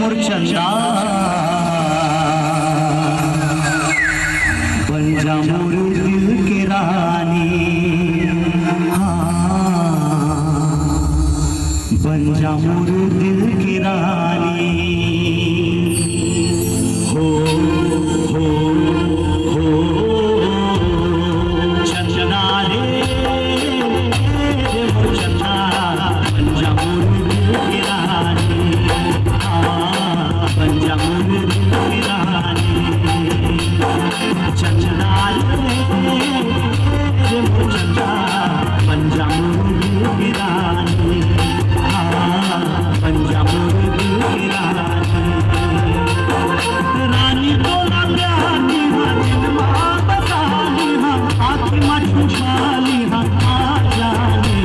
मूर्छंदा बन जा मोर दिल के रानी, बन जा मोर दिल की रानी। हो चंदना रे चंदना, बन जा मोर दिल की रानी, बन जा मोर दिल की रानी। चंदना रे चंदना, बन जा मोर दिल की रानी, पंजाब की रानी। रानी बोला रानी हाँ जिनमा बतानी हाँ आँख में छुपाली हाँ आ जानी।